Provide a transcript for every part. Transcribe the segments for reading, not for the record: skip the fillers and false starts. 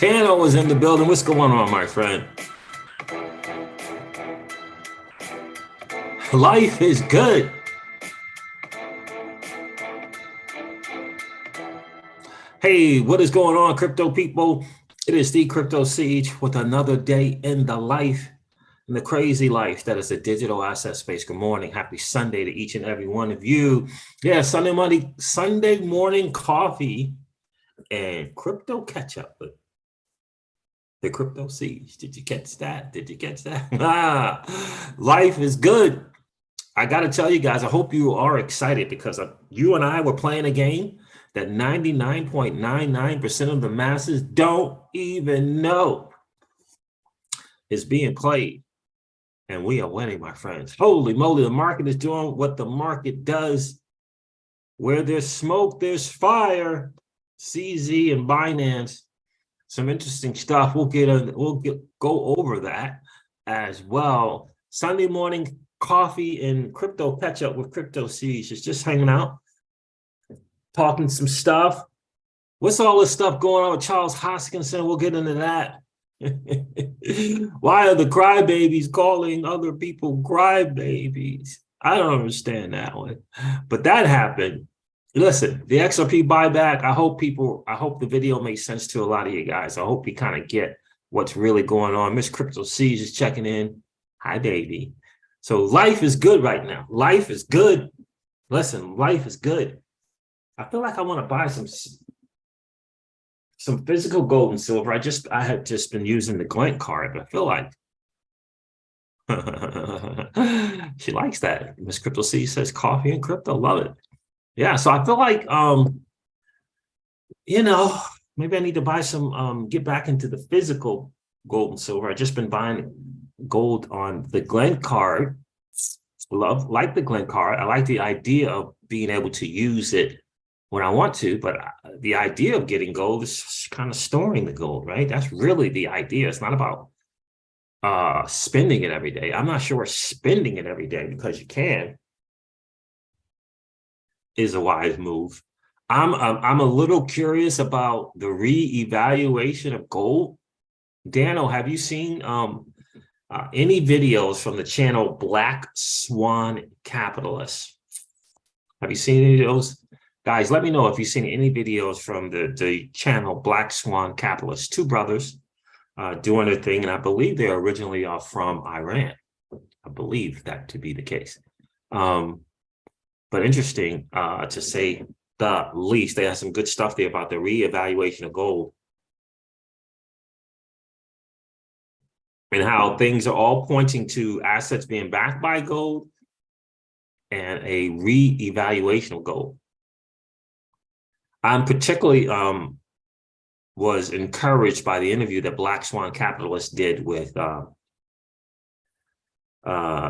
Tano was in the building. What's going on, my friend? Life is good. Hey, what is going on, crypto people? It is the Crypto Siege with another day in the life, in the crazy life that is the digital asset space. Good morning. Happy Sunday to each and every one of you. Yeah, Sunday morning coffee and crypto catch up with the Crypto Siege. Did you catch that? Did you catch that? Life is good. I got to tell you guys, I hope you are excited because you and I were playing a game that 99.99% of the masses don't even know is being played. And we are winning, my friends. Holy moly, the market is doing what the market does. Where there's smoke, there's fire. CZ and Binance. Some interesting stuff. We'll go over that as well. Sunday morning coffee and crypto catch up with Crypto Siege. It's just hanging out, talking some stuff. What's all this stuff going on with Charles Hoskinson? We'll get into that. Why are the crybabies calling other people crybabies? I don't understand that one. But that happened. Listen, the XRP buyback, I hope the video makes sense to a lot of you guys. I hope you kind of get what's really going on. Miss Crypto Siege is checking in. Hi, baby. So life is good right now. Life is good. Listen, life is good. I feel like I want to buy some physical gold and silver. I had just been using the Glint card, but I feel like she likes that. Miss Crypto Siege says coffee and crypto. Love it. Yeah, so I feel like, maybe I need to buy some, get back into the physical gold and silver. I've just been buying gold on the Glen card. Like the Glen card. I like the idea of being able to use it when I want to, but the idea of getting gold is kind of storing the gold, right? That's really the idea. It's not about spending it every day. I'm not sure spending it every day because you can is a wise move. I'm a little curious about the re-evaluation of gold. Dano, have you seen any videos from the channel Black Swan Capitalist? Have you seen any of those? Guys, let me know if you've seen any videos from the channel Black Swan Capitalist. Two brothers doing their thing, and I believe they're originally from Iran. I believe that to be the case. But interesting to say the least. They had some good stuff there about the reevaluation of gold and how things are all pointing to assets being backed by gold and a reevaluation of gold. I'm particularly was encouraged by the interview that Black Swan Capitalist did with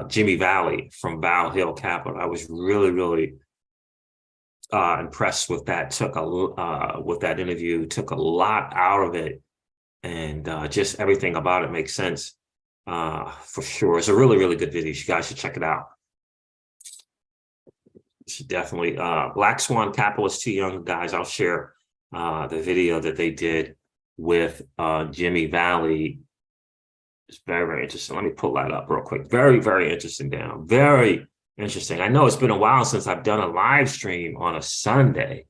Jimmy Valley from Val Hill Capital. I was really impressed with that. With that interview, took a lot out of it, and just everything about it makes sense for sure. It's a really good video. You guys should check it out. You should definitely Black Swan Capitalist, two young guys. I'll share the video that they did with Jimmy Valley. It's very interesting. Let me pull that up real quick. Very interesting down. Very interesting. I know it's been a while since I've done a live stream on a Sunday,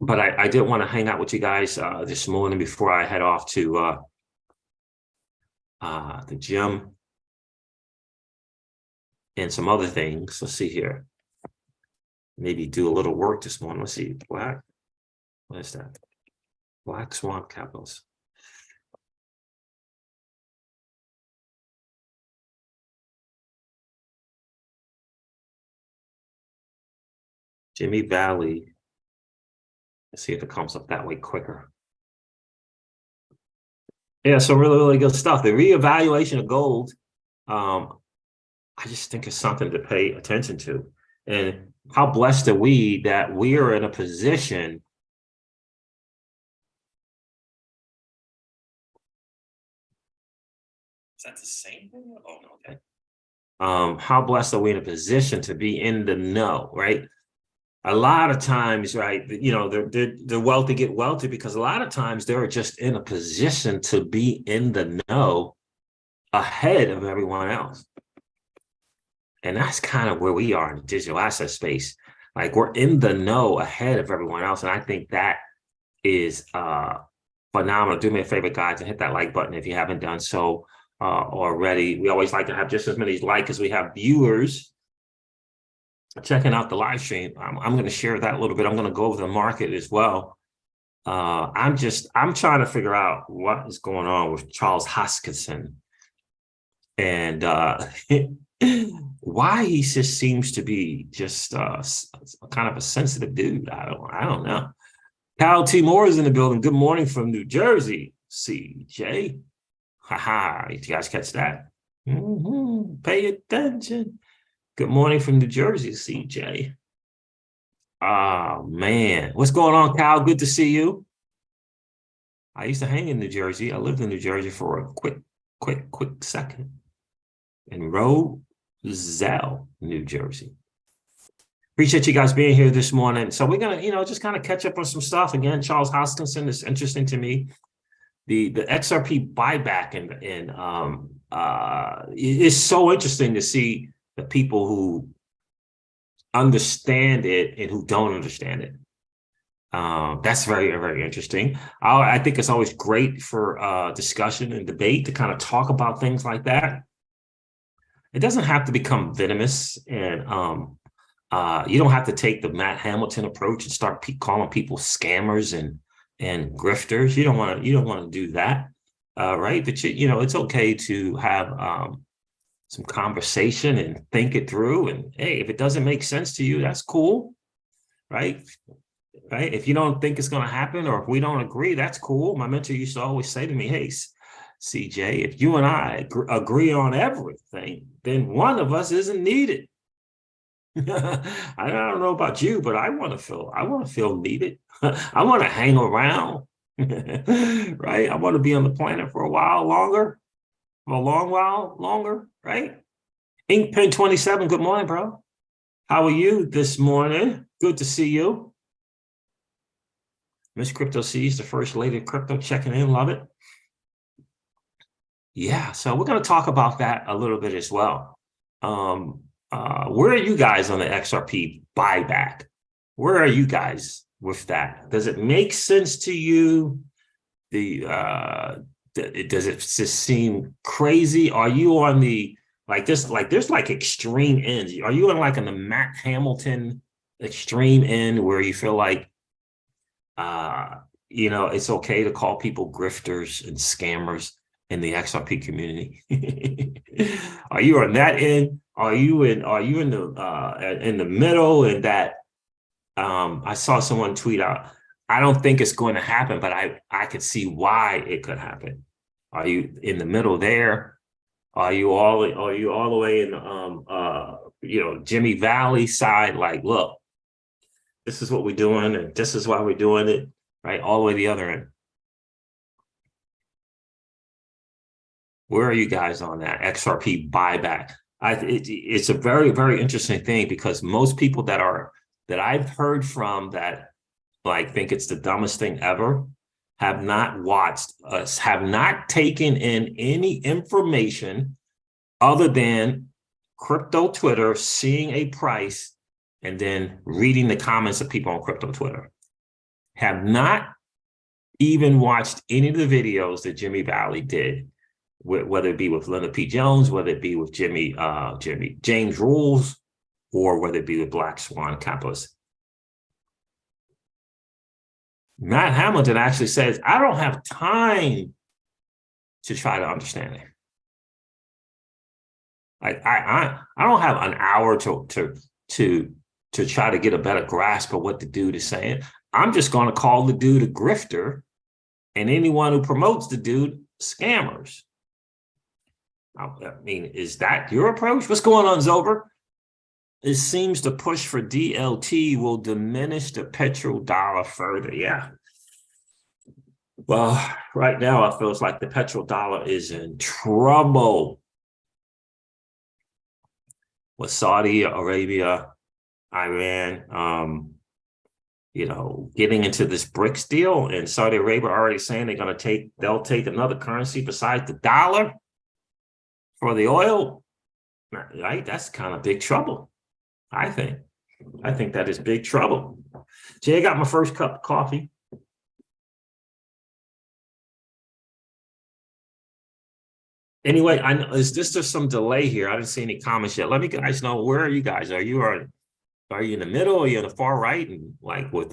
but I did want to hang out with you guys this morning before I head off to the gym and some other things. Let's see here. Maybe do a little work this morning. Let's see. What is that? Black Swan Capitals. Jimmy Valley. Let's see if it comes up that way quicker. Yeah, so really good stuff. The reevaluation of gold, I just think it's something to pay attention to. And how blessed are we that we are in a position Is that the same thing? Oh, okay. How blessed are we in a position to be in the know, right? A lot of times, right, you know, the wealthy get wealthy because a lot of times they're just in a position to be in the know ahead of everyone else. And that's kind of where we are in the digital asset space. Like, we're in the know ahead of everyone else. And I think that is phenomenal. Do me a favor, guys, and hit that like button if you haven't done so already. We always like to have just as many likes as we have viewers checking out the live stream. I'm going to share that a little bit. I'm going to go over the market as well. I'm trying to figure out what is going on with Charles Hoskinson and why he just seems to be just kind of a sensitive dude. I don't know. Cal T. Moore is in the building. Good morning from New Jersey, CJ. Haha, you guys catch that? Pay attention. Good morning from New Jersey, CJ. Oh, man. What's going on, Cal? Good to see you. I used to hang in New Jersey. I lived in New Jersey for a quick second. In Roselle, New Jersey. Appreciate you guys being here this morning. So we're going to, just kind of catch up on some stuff. Again, Charles Hoskinson is interesting to me. The XRP buyback and it's so interesting to see the people who understand it and who don't understand it. That's very interesting. I think it's always great for discussion and debate to kind of talk about things like that. It doesn't have to become venomous, and you don't have to take the Matt Hamilton approach and start calling people scammers and grifters. You don't want to do that, right? But it's okay to have some conversation and think it through. And hey, if it doesn't make sense to you, that's cool, right? Right? If you don't think it's going to happen, or if we don't agree, that's cool. My mentor used to always say to me, "Hey, CJ, if you and I agree on everything, then one of us isn't needed." I don't know about you, but I want to feel needed. I want to hang around, right? I want to be on the planet for a while longer, for a long while longer, right? Inkpen 27, good morning, bro. How are you this morning? Good to see you. Miss Crypto C's the first lady of crypto, checking in, love it. Yeah, so we're going to talk about that a little bit as well. Where are you guys on the XRP buyback? Where are you guys with that? Does it make sense to you? Does it just seem crazy? Are you on the Like this, like there's like extreme ends. Are you in the Matt Hamilton extreme end where you feel like it's okay to call people grifters and scammers in the XRP community? Are you on that end? Are you in the middle, and that I saw someone tweet out, I don't think it's going to happen, but I could see why it could happen. Are you in the middle there? Are you all the way in Jimmy Valley side? Like, look, this is what we're doing, and this is why we're doing it, right? All the way to the other end. Where are you guys on that XRP buyback? It's a very, very interesting thing, because most people that I've heard from that like think it's the dumbest thing ever have not watched us, have not taken in any information other than crypto Twitter, seeing a price, and then reading the comments of people on crypto Twitter. Have not even watched any of the videos that Jimmy Valley did, whether it be with Leonard P. Jones, whether it be with James Rules, or whether it be with Black Swan Capitalists. Matt Hamilton actually says, I don't have time to try to understand it. Like I don't have an hour to try to get a better grasp of what the dude is saying. I'm just going to call the dude a grifter, and anyone who promotes the dude scammers. I mean, is that your approach? What's going on, Zober? It seems the push for DLT will diminish the petrodollar further. Yeah. Well, right now it feels like the petrodollar is in trouble with Saudi Arabia, Iran, getting into this BRICS deal, and Saudi Arabia already saying they'll take another currency besides the dollar for the oil. Right? That's kind of big trouble. I think that is big trouble. Jay, I got my first cup of coffee. Anyway, I know there's some delay here. I didn't see any comments yet. Let me guys know, where are you guys? Are you in the middle? Or are you in the far right? And like with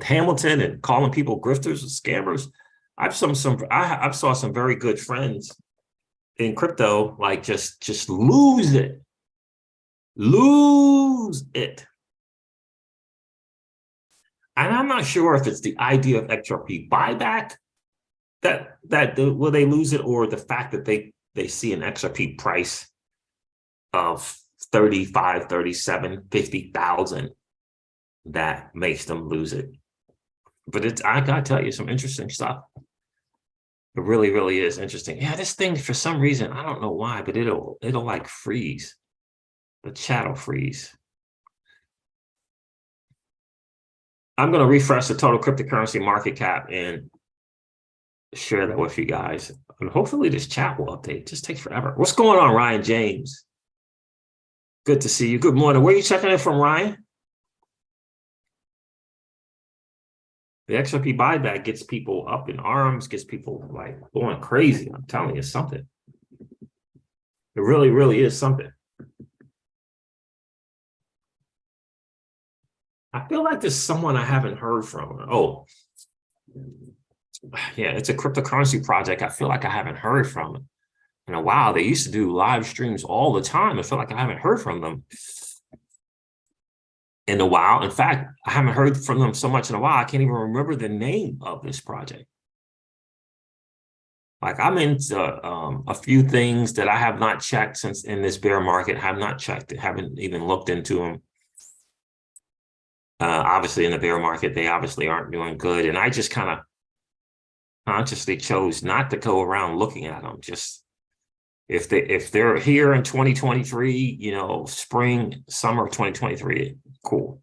Hamilton and calling people grifters and scammers? I saw some very good friends in crypto like just lose it. And I'm not sure if it's the idea of XRP buyback will they lose it, or the fact that they see an XRP price of 35, 37, 50,000 that makes them lose it. But I gotta tell you, some interesting stuff. It really, really is interesting. Yeah, this thing, for some reason, I don't know why, but it'll like freeze. The chat will freeze. I'm going to refresh the total cryptocurrency market cap and share that with you guys. And hopefully this chat will update. It just takes forever. What's going on, Ryan James? Good to see you. Good morning. Where are you checking in from, Ryan? The XRP buyback gets people up in arms, gets people like going crazy. I'm telling you something. It really, really is something. I feel like there's someone I haven't heard from. Oh, yeah, it's a cryptocurrency project. I feel like I haven't heard from it in a while. They used to do live streams all the time. I feel like I haven't heard from them in a while. In fact, I haven't heard from them so much in a while, I can't even remember the name of this project. Like, I'm into a few things that I have not checked since in this bear market, have not checked it, haven't even looked into them. Obviously, in the bear market, they obviously aren't doing good. And I just kind of consciously chose not to go around looking at them. Just if they're here in 2023, spring, summer of 2023, cool.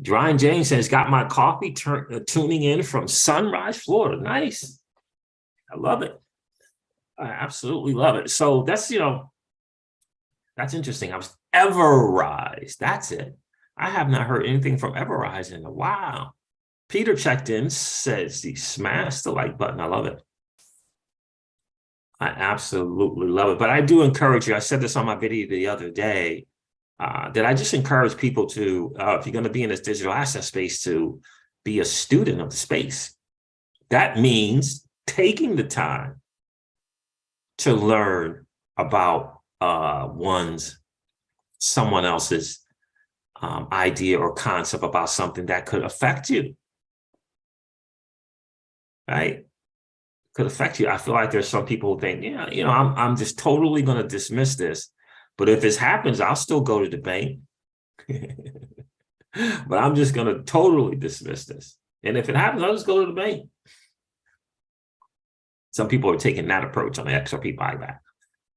Ryan James says, got my coffee tuning in from Sunrise, Florida. Nice. I love it. I absolutely love it. So that's, that's interesting. I was Everrise. That's it. I have not heard anything from Everrise in a while. Peter checked in, says he smashed the like button. I love it. I absolutely love it. But I do encourage you. I said this on my video the other day, that I just encourage people to, if you're going to be in this digital asset space, to be a student of the space. That means taking the time to learn about someone else's idea or concept about something that could affect you, right? Could affect you. I feel like there's some people who think, yeah, I'm just totally going to dismiss this. But if this happens, I'll still go to the bank. But I'm just going to totally dismiss this. And if it happens, I'll just go to the bank. Some people are taking that approach on the XRP buyback.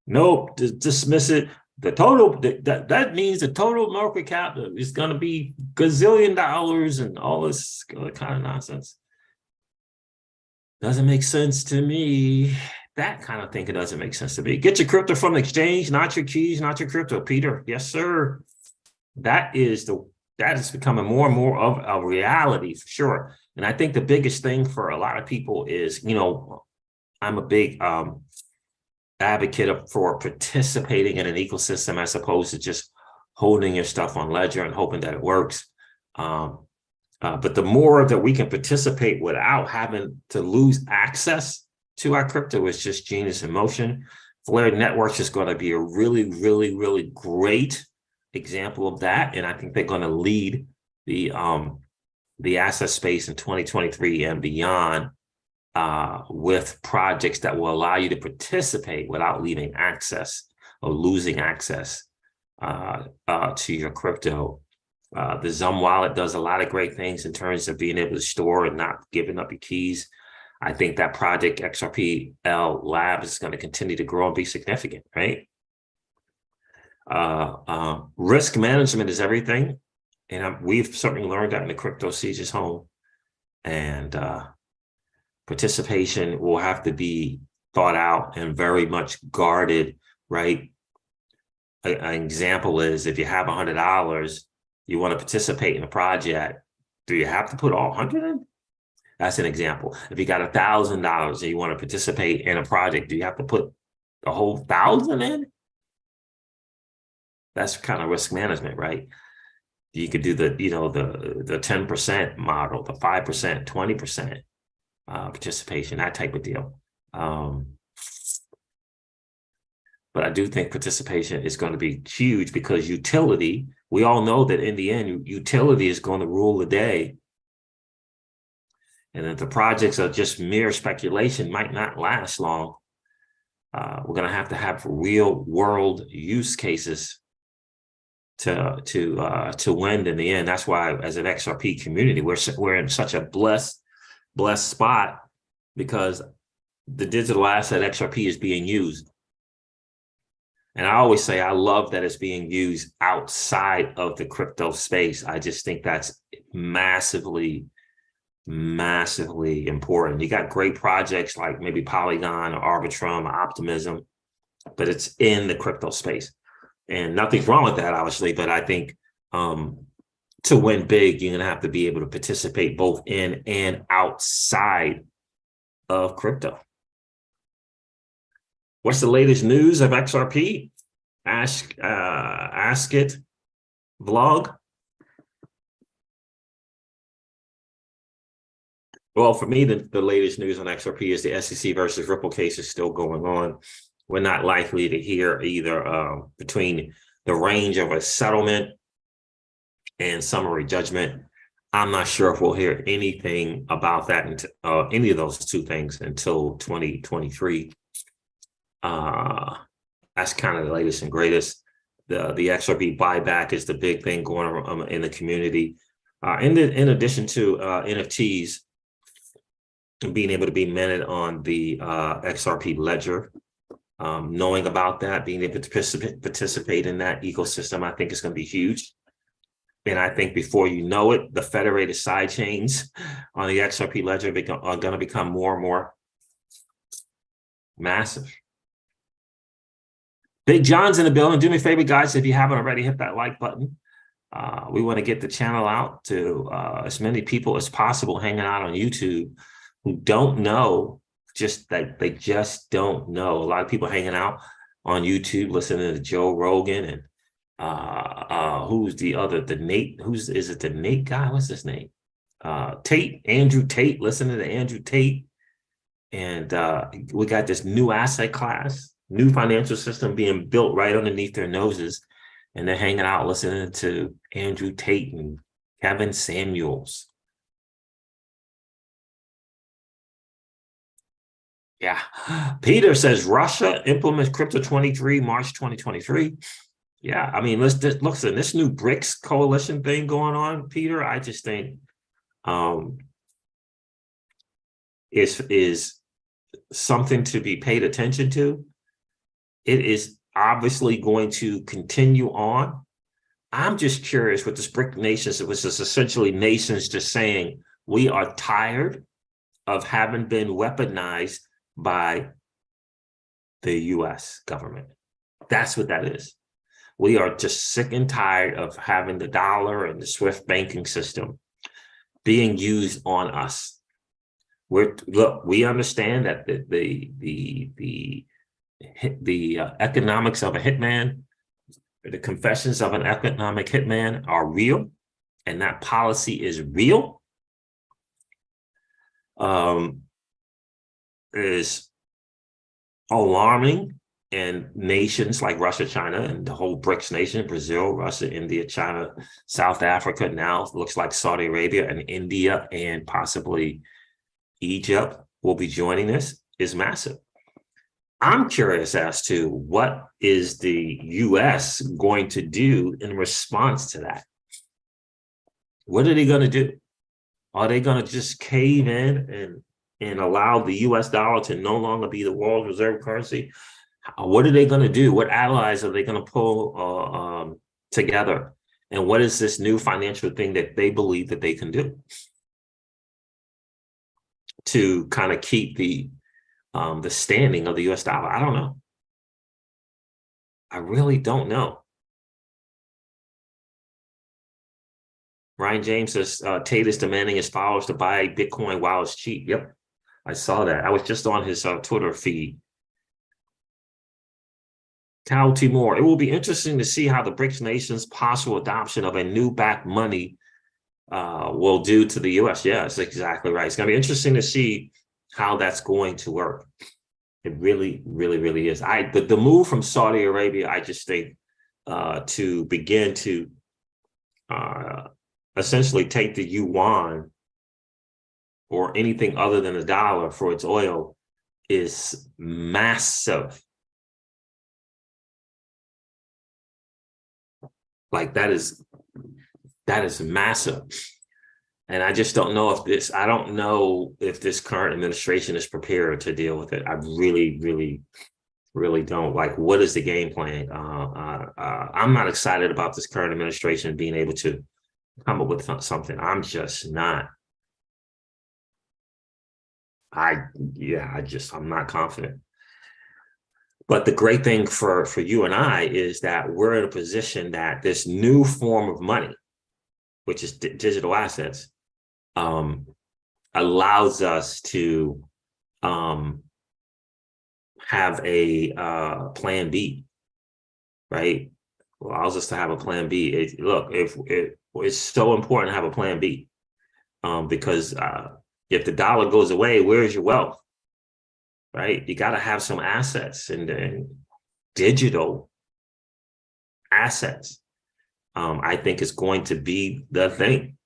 Nope, dismiss it. The total, that means the total market cap is going to be gazillion dollars and all this kind of nonsense. Doesn't make sense to me. That kind of thinking doesn't make sense to me. Get your crypto from the exchange, not your keys, not your crypto, Peter. Yes, sir. That is becoming more and more of a reality for sure. And I think the biggest thing for a lot of people is, I'm a big advocate for participating in an ecosystem as opposed to just holding your stuff on Ledger and hoping that it works. But the more that we can participate without having to lose access to our crypto is just genius in motion. Flare Networks is going to be a really, really, really great example of that. And I think they're going to lead the asset space in 2023 and beyond with projects that will allow you to participate without leaving access or losing access to your crypto. The Zum wallet does a lot of great things in terms of being able to store and not giving up your keys. I think that project XRP-L Lab is going to continue to grow and be significant, right? Risk management is everything. And we've certainly learned that in the Crypto Siege's home. And participation will have to be thought out and very much guarded, right? An example is if you have $100, you want to participate in a project, do you have to put all 100 in? That's an example. If you got $1,000 and you want to participate in a project, do you have to put the whole 1,000 in? That's kind of risk management, right? You could do the 10% model, the 5%, 20% participation, that type of deal. But I do think participation is going to be huge because utility, we all know that in the end, utility is going to rule the day. And if the projects are just mere speculation, might not last long. We're going to have real world use cases to win in the end. That's why, as an XRP community, we're in such a blessed spot because the digital asset XRP is being used. And I always say I love that it's being used outside of the crypto space. I just think that's massively, massively important. You got great projects like maybe Polygon or Arbitrum or Optimism, but it's in the crypto space. And nothing's wrong with that, obviously, but I think to win big, you're going to have to be able to participate both in and outside of crypto. What's the latest news of XRP? Ask It vlog. Well, for me, the latest news on XRP is the SEC versus Ripple case is still going on. We're not likely to hear either between the range of a settlement and summary judgment. I'm not sure if we'll hear anything about that, any of those two things until 2023. That's kind of the latest and greatest. The XRP buyback is the big thing going on in the community. In addition to NFTs being able to be minted on the XRP ledger, knowing about that, being able to participate in that ecosystem, I think is going to be huge. And I think before you know it, the federated side chains on the XRP ledger are going to become more and more massive. Big John's in the building. Do me a favor, guys, if you haven't already, hit that like button. We want to get the channel out to as many people as possible hanging out on YouTube who don't know just that they just don't know. A lot of people hanging out on YouTube listening to Joe Rogan and who's the other, the Nate, is it the Nate guy? What's his name? Andrew Tate, listening to Andrew Tate. And we got this new asset class, new financial system being built right underneath their noses. And they're hanging out listening to Andrew Tate and Kevin Samuels. Yeah. Peter says Russia implements Crypto 23, March 2023. Yeah, I mean, listen, this new BRICS coalition thing going on, Peter, I just think is something to be paid attention to. It is obviously going to continue on. I'm just curious with this BRIC nations, which is essentially nations just saying we are tired of having been weaponized by the US government. That's what that is. We are just sick and tired of having the dollar and the SWIFT banking system being used on us. Look, we understand that the economics of a hitman, the confessions of an economic hitman are real, and that policy is real. Is alarming, and nations like Russia, China, and the whole BRICS nation, Brazil, Russia, India, China, South Africa, now looks like Saudi Arabia and India and possibly Egypt will be joining this, is massive. I'm curious as to what is the US going to do in response to that? What are they going to do? Are they going to just cave in and allow the US dollar to no longer be the world reserve currency? What are they going to do? What allies are they going to pull together? And what is this new financial thing that they believe that they can do to kind of keep the standing of the US dollar? I don't know. I really don't know. Ryan James says Tate is demanding his followers to buy Bitcoin while it's cheap. Yep, I saw that. I was just on his Twitter feed. Cal Timor, it will be interesting to see how the BRICS nations' possible adoption of a new backed money will do to the US. Yeah, that's exactly right. It's going to be interesting to see how that's going to work. It really, really, really is. The move from Saudi Arabia, I just think, to begin to essentially take the yuan or anything other than a dollar for its oil is massive. Like that is massive. And I just don't know if I don't know if this current administration is prepared to deal with it. I really, really, really don't. Like, what is the game plan? I'm not excited about this current administration being able to come up with something. I'm just not. I'm not confident. But the great thing for you and I is that we're in a position that this new form of money, which is digital assets, allows us to have a plan B, right? Allows us to have a plan B. It's so important to have a plan B, because if the dollar goes away, where's your wealth? Right? You got to have some assets and digital assets. I think it's going to be the thing.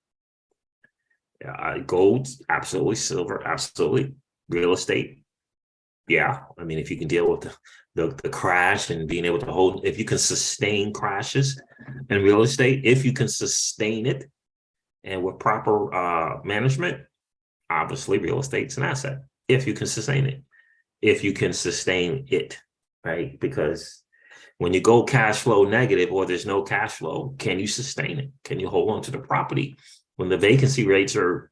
Gold, absolutely. Silver, absolutely. Real estate. Yeah. I mean, if you can deal with the crash and being able to hold, if you can sustain crashes in real estate, if you can sustain it and with proper management, obviously real estate's an asset. If you can sustain it. If you can sustain it, right? Because when you go cash flow negative or there's no cash flow, can you sustain it? Can you hold on to the property? When the vacancy rates are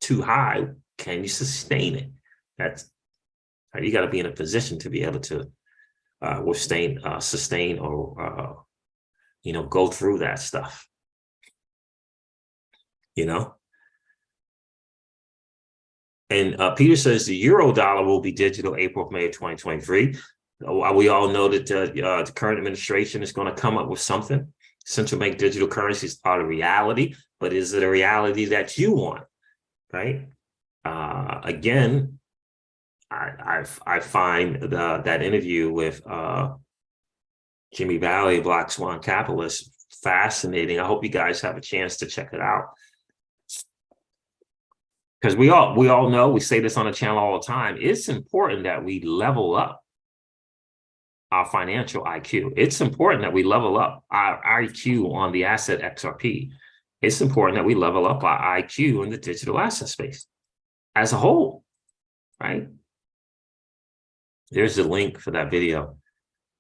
too high, can you sustain it? You got to be in a position to be able to sustain or go through that stuff. And Peter says the euro dollar will be digital April, May of 2023. We all know that the current administration is going to come up with something. Central bank digital currencies are the reality, but is it a reality that you want, right? Again, I find that interview with Jimmy Valley, Black Swan Capitalist, fascinating. I hope you guys have a chance to check it out. Because we all know, we say this on the channel all the time, it's important that we level up our financial IQ. It's important that we level up our IQ on the asset XRP. It's important that we level up our IQ in the digital asset space as a whole, right? There's the link for that video.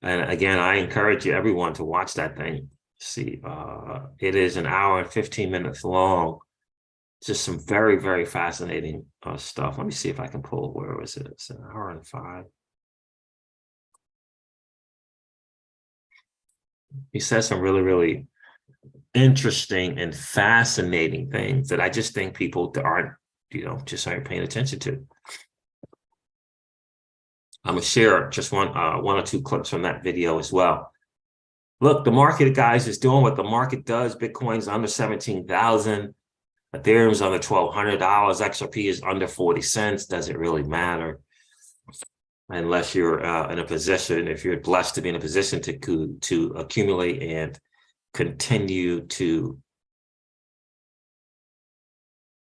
And again, I encourage you, everyone, to watch that thing. See, it is an hour and 15 minutes long. Just some very, very fascinating stuff. Let me see if I can pull, where was it? It's an hour and 5. He says some really, really interesting and fascinating things that I just think people aren't, just aren't paying attention to. I'm gonna share just one or two clips from that video as well. Look, the market, guys, is doing what the market does. Bitcoin's under 17,000. Ethereum's under $1,200. XRP is under 40 cents. Doesn't really matter unless you're in a position, if you're blessed to be in a position to accumulate and continue to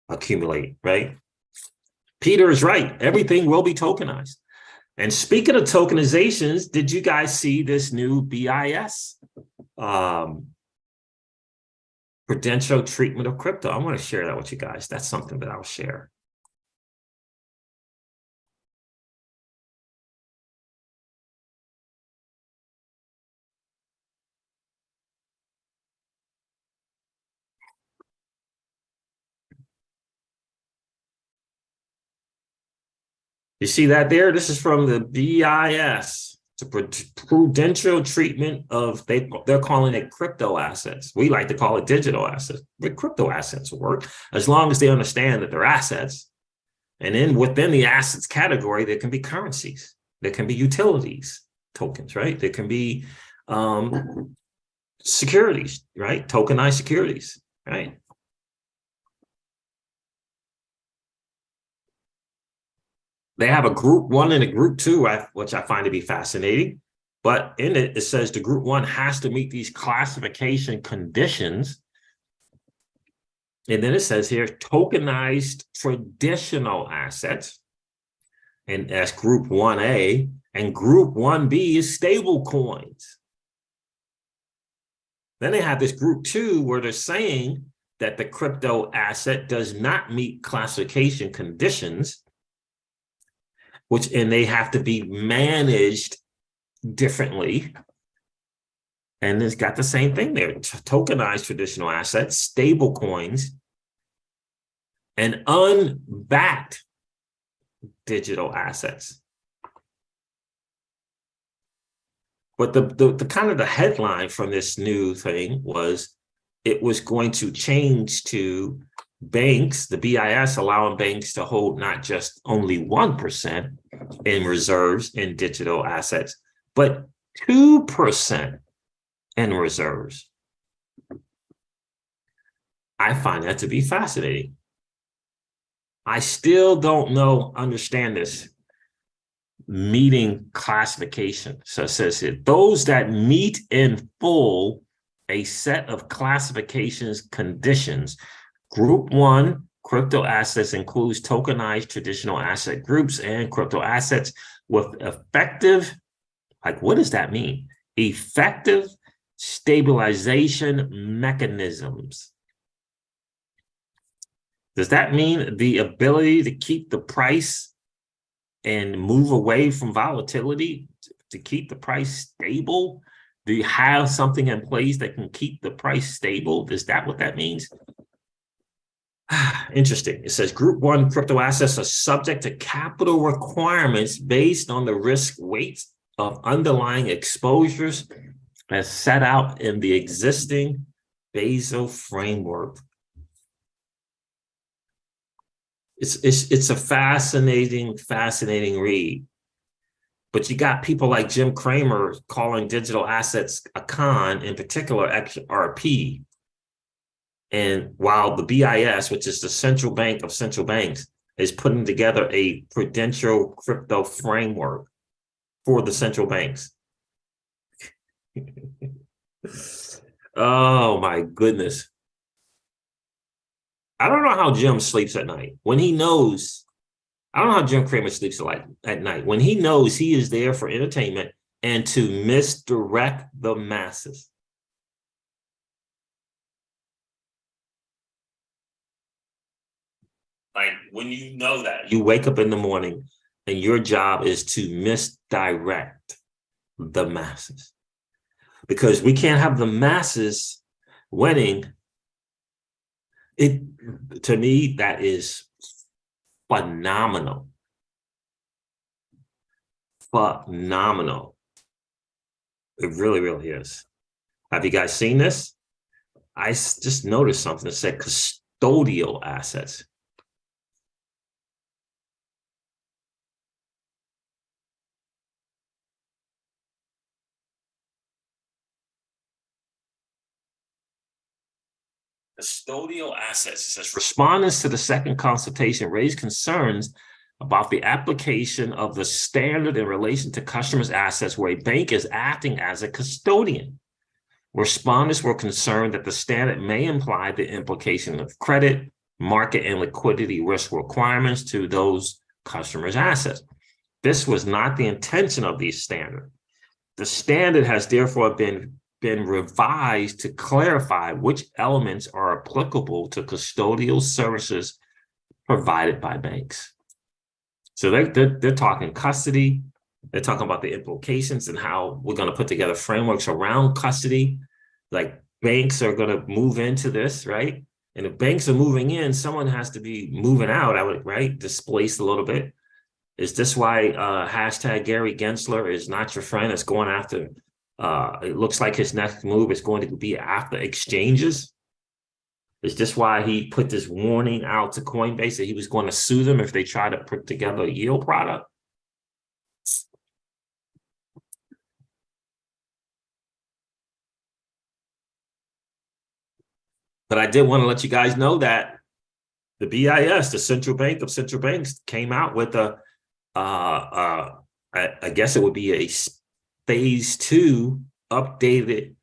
accumulate, right? Peter is right. Everything will be tokenized. And speaking of tokenizations, did you guys see this new BIS? Prudential treatment of crypto. I want to share that with you guys. That's something that I'll share. You see that there? This is from the BIS, the prudential treatment of, they're calling it crypto assets. We like to call it digital assets, but crypto assets work as long as they understand that they're assets. And then within the assets category, there can be currencies, there can be utilities, tokens, right? There can be securities, right? Tokenized securities, right? They have a group 1 and a group 2, which I find to be fascinating. But in it, it says the group 1 has to meet these classification conditions. And then it says here, tokenized traditional assets. And that's group 1A. And group 1B is stable coins. Then they have this group 2 where they're saying that the crypto asset does not meet classification conditions, and they have to be managed differently. And it's got the same thing there: tokenized traditional assets, stable coins, and unbacked digital assets. But the kind of the headline from this new thing was it was going to change to banks, the BIS allowing banks to hold not just only 1% in reserves in digital assets, but 2% in reserves. I find that to be fascinating. I still don't understand this meeting classification. So it says here, those that meet in full a set of classifications conditions. Group 1 crypto assets includes tokenized traditional asset groups and crypto assets with effective, like, what does that mean? Effective stabilization mechanisms. Does that mean the ability to keep the price and move away from volatility, to keep the price stable? Do you have something in place that can keep the price stable? Is that what that means? Interesting. It says group 1 crypto assets are subject to capital requirements based on the risk weights of underlying exposures as set out in the existing Basel framework. it's a fascinating read. But you got people like Jim Cramer calling digital assets a con, in particular XRP. And while the BIS, which is the central bank of central banks, is putting together a prudential crypto framework for the central banks. Oh my goodness. I don't know how Jim sleeps at night when he knows. I don't know how Jim Cramer sleeps at night when he knows he is there for entertainment and to misdirect the masses. Like when you know that, you wake up in the morning and your job is to misdirect the masses. Because we can't have the masses winning. To me, that is phenomenal. Phenomenal. It really, really is. Have you guys seen this? I just noticed something that said custodial assets. Custodial assets. It says respondents to the second consultation raised concerns about the application of the standard in relation to customers' assets where a bank is acting as a custodian. Respondents were concerned that the standard may imply the implication of credit, market, and liquidity risk requirements to those customers' assets. This was not the intention of the standard. The standard has therefore been revised to clarify which elements are applicable to custodial services provided by banks. So they're talking custody. They're talking about the implications and how we're going to put together frameworks around custody. Like banks are going to move into this, right? And if banks are moving in, someone has to be moving out, right? Displaced a little bit. Is this why hashtag Gary Gensler is not your friend? It's going after, it looks like his next move is going to be after exchanges. Is this why he put this warning out to Coinbase that he was going to sue them if they try to put together a yield product? But I did want to let you guys know that the BIS, the central bank of central banks, came out with I guess it would be a phase 2 updated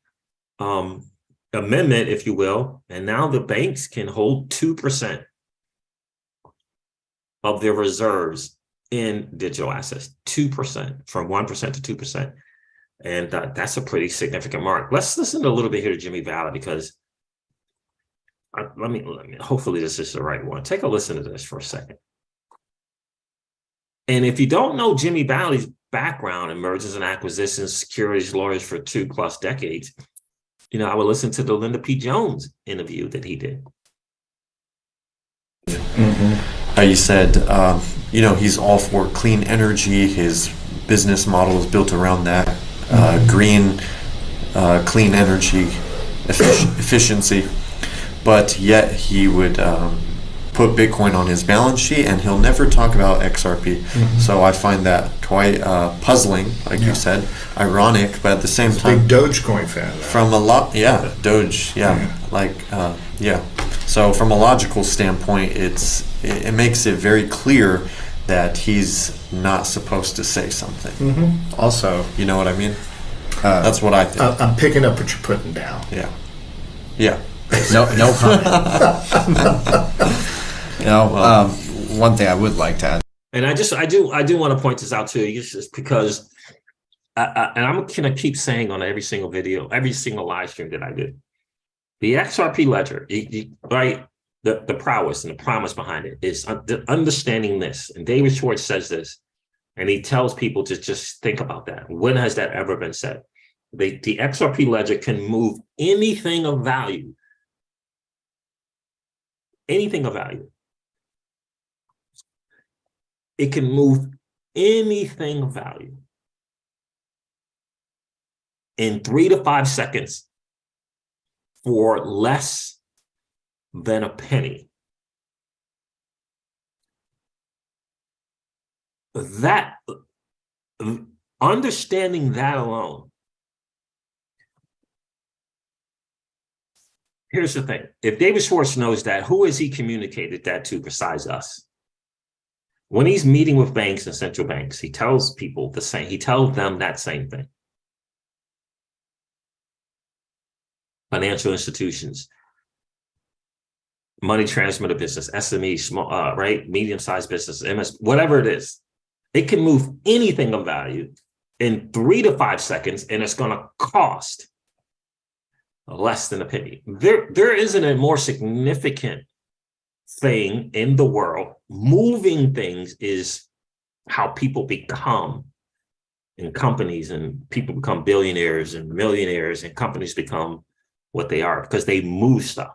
amendment, if you will. And now the banks can hold 2% of their reserves in digital assets, 2%, from 1% to 2%. And that's a pretty significant mark. Let's listen a little bit here to Jimmy Valley, because let me, hopefully this is the right one. Take a listen to this for a second. And if you don't know Jimmy Valley's background in mergers and acquisitions, securities lawyers for 2+ decades, I would listen to the Linda P. Jones interview that he did. Mm-hmm. You said, he's all for clean energy. His business model is built around that green, clean energy efficiency. But yet he would put Bitcoin on his balance sheet, and he'll never talk about XRP. Mm-hmm. So I find that quite puzzling, like you said, ironic, but at the same time, big Dogecoin fan. From a lot, Doge, So from a logical standpoint, it makes it very clear that he's not supposed to say something. Mm-hmm. Also, you know what I mean? That's what I think. I'm picking up what you're putting down. Yeah. No comment. One thing I would like to add, and I do want to point this out to you, just because, and I'm gonna keep saying on every single video, every single live stream that I do, the XRP ledger, right? The prowess and the promise behind it is understanding this. And David Schwartz says this, and he tells people to just think about that. When has that ever been said? The XRP ledger can move anything of value. Anything of value. It can move anything of value in 3 to 5 seconds for less than a penny. that, understanding that alone, here's the thing. If David Schwartz knows that, who has he communicated that to besides us? When he's meeting with banks and central banks, he tells people the same. He tells them that same thing. Financial institutions, money transmitter business, SME, small, right, medium-sized business, MS, whatever it is, it can move anything of value in 3 to 5 seconds, and it's going to cost less than a penny. There isn't a more significant thing in the world. Moving things is how people become in companies, and people become billionaires and millionaires, and companies become what they are because they move stuff.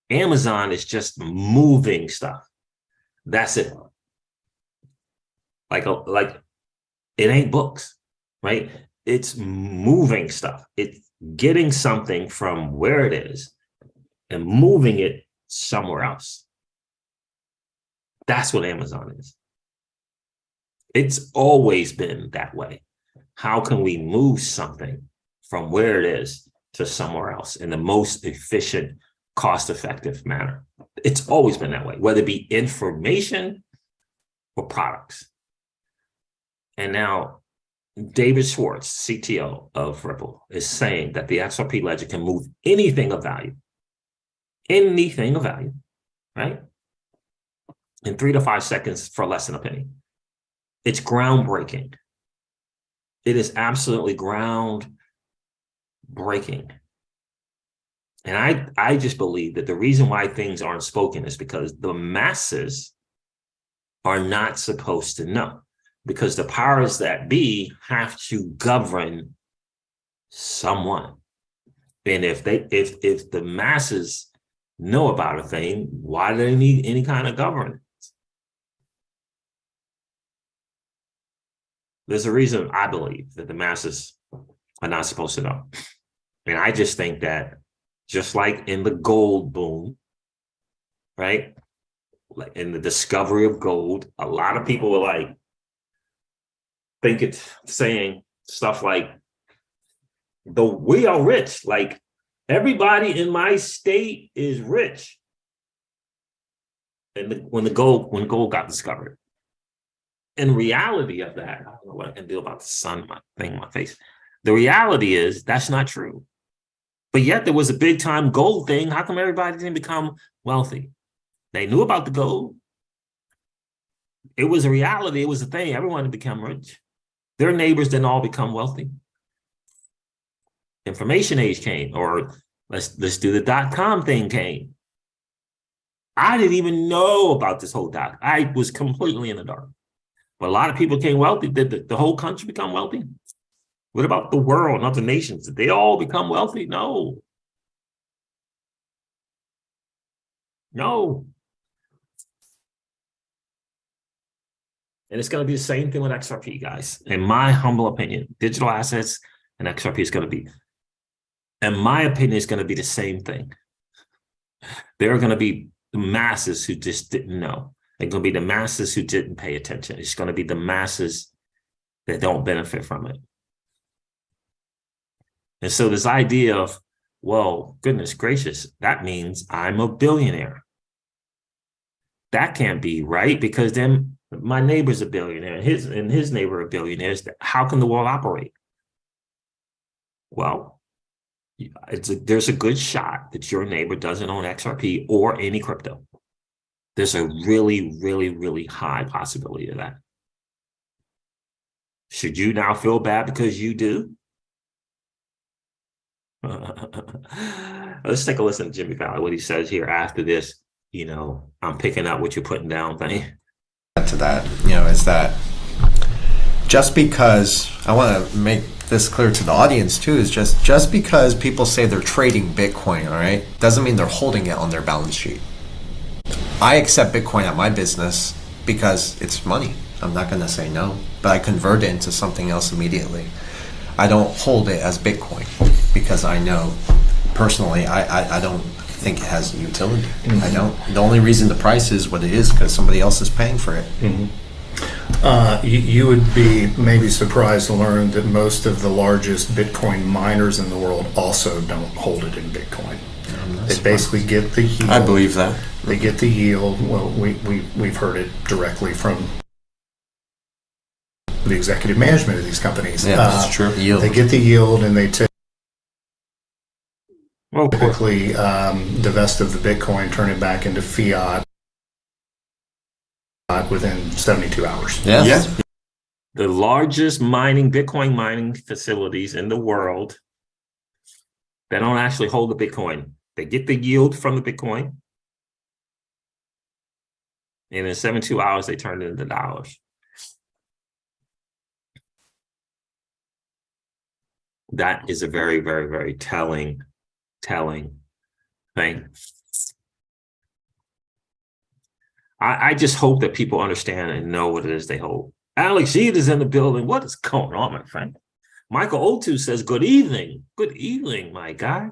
Amazon is just moving stuff. That's it. Like it ain't books, right? It's moving stuff. It's getting something from where it is and moving it somewhere else. That's what Amazon is. It's always been that way. How can we move something from where it is to somewhere else in the most efficient, cost-effective manner? It's always been that way, whether it be information or products. And now David Schwartz, CTO of Ripple, is saying that the XRP ledger can move anything of value, right? In 3 to 5 seconds for less than a penny. It's groundbreaking. It is absolutely groundbreaking. And I just believe that the reason why things aren't spoken is because the masses are not supposed to know, because the powers that be have to govern someone. And if the masses know about a thing, why do they need any kind of governance? There's a reason I believe that the masses are not supposed to know. And I just think that just like in the gold boom, right? Like in the discovery of gold, a lot of people were like, think it's saying stuff like, we are rich. Like everybody in my state is rich. And when gold got discovered. In reality of that, I don't know what I can do about the sun, my face. The reality is that's not true. But yet there was a big time gold thing. How come everybody didn't become wealthy? They knew about the gold. It was a reality. It was a thing. Everyone had become rich. Their neighbors didn't all become wealthy. Information age came, or let's do the .com thing came. I didn't even know about this whole dot. I was completely in the dark. But a lot of people became wealthy. Did the whole country become wealthy? What about the world and other nations? Did they all become wealthy? No. No. And it's going to be the same thing with XRP, guys. In my humble opinion, digital assets and XRP is going to be, in my opinion, it's going to be the same thing. There are going to be the masses who just didn't know. They're going to be the masses who didn't pay attention. It's going to be the masses that don't benefit from it. And so this idea of, well, goodness gracious, that means I'm a billionaire. That can't be right, because then my neighbor's a billionaire, and his neighbor are billionaires. How can the world operate? Well, there's a good shot that your neighbor doesn't own XRP or any crypto. There's a really, really, really high possibility of that. Should you now feel bad because you do? Let's take a listen to Jimmy Fallon, what he says here after this, I'm picking up what you're putting down thing. To that, is that just because, I want to make this clear to the audience too, is just because people say they're trading Bitcoin, all right, doesn't mean they're holding it on their balance sheet. I accept Bitcoin at my business because it's money. I'm not going to say no, but I convert it into something else immediately. I don't hold it as Bitcoin because I know personally I don't think it has utility. Mm-hmm. I don't. The only reason the price is what it is because somebody else is paying for it. Mm-hmm. You would be maybe surprised to learn that most of the largest Bitcoin miners in the world also don't hold it in Bitcoin. They basically get the yield. I believe that. They get the yield. Well, we've heard it directly from the executive management of these companies. Yeah, that's true. Yield. They get the yield and they Well, typically divest of the Bitcoin, turn it back into fiat within 72 hours. Yeah. Yeah. the largest Bitcoin mining facilities in the world, they don't actually hold the Bitcoin. They get the yield from the Bitcoin, and in 72 hours, they turn it into dollars. That is a very, very, very telling thing. I just hope that people understand and know what it is they hold. Alex Sheed is in the building. What is going on, my friend? Michael Otu says, good evening. Good evening, my guy.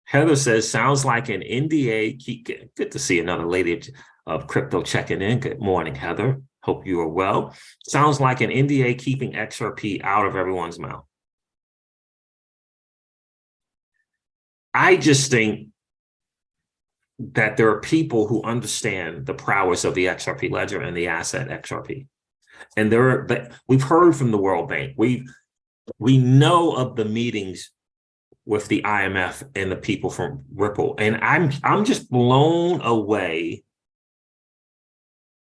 Heather says, sounds like an NDA. Good to see another lady of crypto checking in. Good morning, Heather. Hope you are well. Sounds like an NDA keeping XRP out of everyone's mouth. I just think that there are people who understand the prowess of the XRP ledger and the asset XRP. And we've heard from the World Bank. We know of the meetings with the IMF and the people from Ripple. And I'm just blown away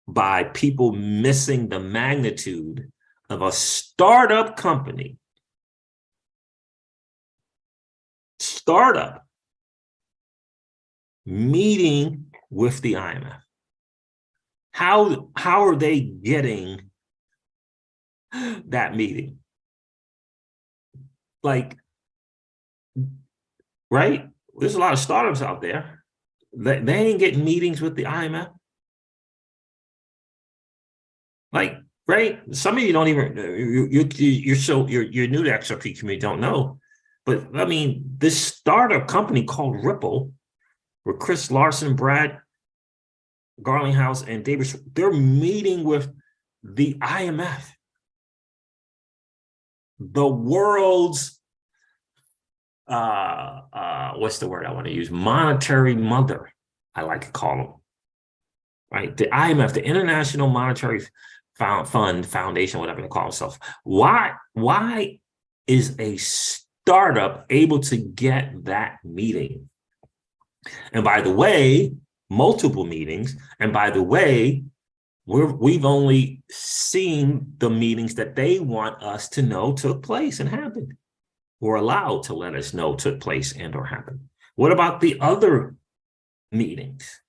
by people missing the magnitude of a startup company. Startup meeting with the IMF. How are they getting that meeting? Like, right? There's a lot of startups out there. They ain't getting meetings with the IMF. Like, right? Some of you don't even, you're new to XRP community, don't know. But I mean, this startup company called Ripple, where Chris Larson, Brad Garlinghouse, and David, they're meeting with the IMF, the world's what's the word I want to use? Monetary mother, I like to call them. Right? The IMF, the International Monetary Foundation, whatever they call themselves. Why is a startup able to get that meeting? And by the way, multiple meetings. And by the way, we've only seen the meetings that they want us to know took place and happened, or allowed to let us know took place and or happened. What about the other meetings?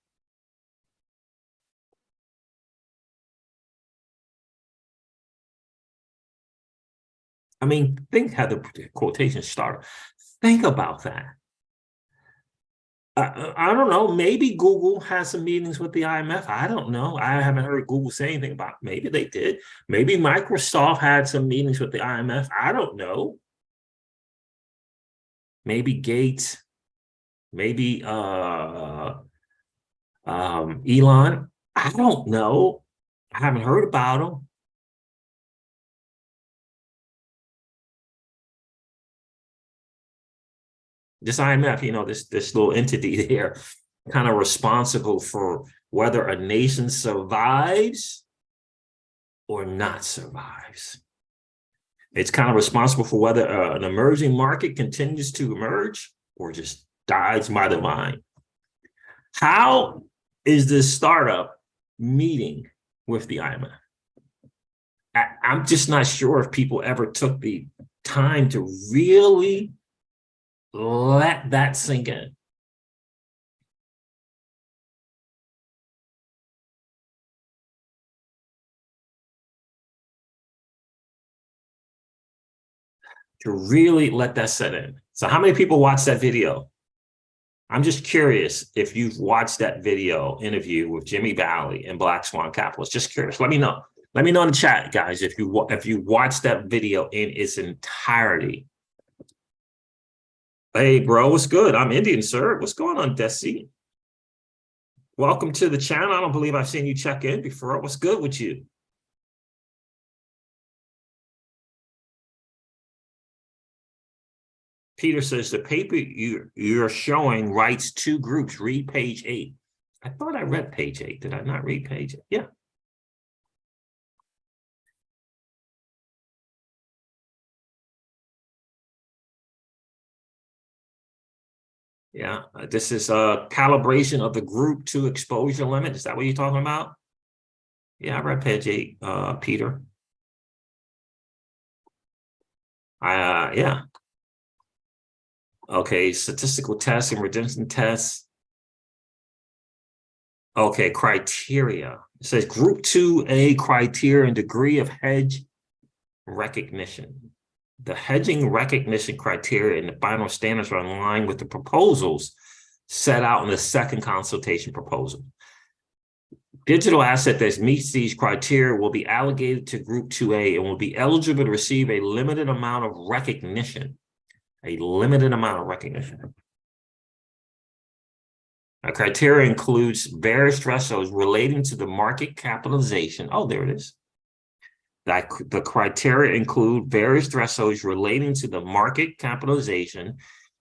I mean, think how the quotation started. Think about that. I don't know. Maybe Google has some meetings with the IMF. I don't know. I haven't heard Google say anything about it. Maybe they did. Maybe Microsoft had some meetings with the IMF. I don't know. Maybe Gates. Maybe Elon. I don't know. I haven't heard about them. This IMF, this little entity here, kind of responsible for whether a nation survives or not survives. It's kind of responsible for whether an emerging market continues to emerge or just dies by the vine. How is this startup meeting with the IMF? I'm just not sure if people ever took the time to really let that sink in. To really let that set in. So how many people watched that video? I'm just curious if you've watched that video interview with Jimmy Valley and Black Swan Capitalist. Just curious. Let me know. Let me know in the chat, guys, if you watched that video in its entirety. Hey, bro, what's good? I'm Indian, sir. What's going on, Desi? welcome to the channel. I don't believe I've seen you check in before. What's good with you? Peter says the paper you're showing writes two groups. Read page 8. I thought I read page 8. Did I not read page 8? Yeah. Yeah, this is a calibration of the group 2 exposure limit. Is that what you're talking about? Yeah, I read page 8, Peter. Yeah. Okay, statistical tests and redemption tests. Okay, criteria. It says group 2A criteria and degree of hedge recognition. The hedging recognition criteria and the final standards are in line with the proposals set out in the second consultation proposal. Digital asset that meets these criteria will be allocated to Group 2A and will be eligible to receive a limited amount of recognition. A limited amount of recognition. A criteria includes various thresholds relating to the market capitalization. Oh, there it is. The criteria include various thresholds relating to the market capitalization,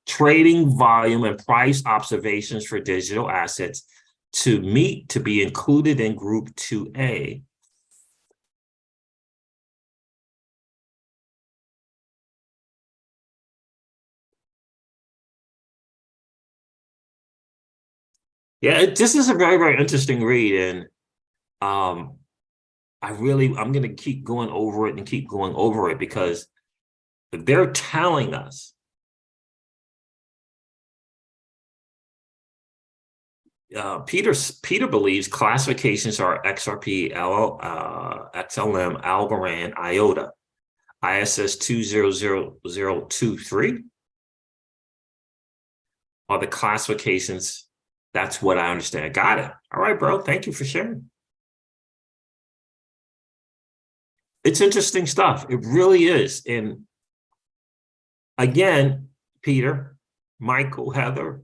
trading volume, and price observations for digital assets to be included in Group 2A. Yeah, this is a very, very interesting read, and I'm going to keep going over it and keep going over it because they're telling us Peter believes classifications are XRP, XLM, Algorand, IOTA, ISS 200023 are the classifications. That's what I understand. Got it. All right, bro. Thank you for sharing. It's interesting stuff. It really is. And again, Peter, Michael, Heather,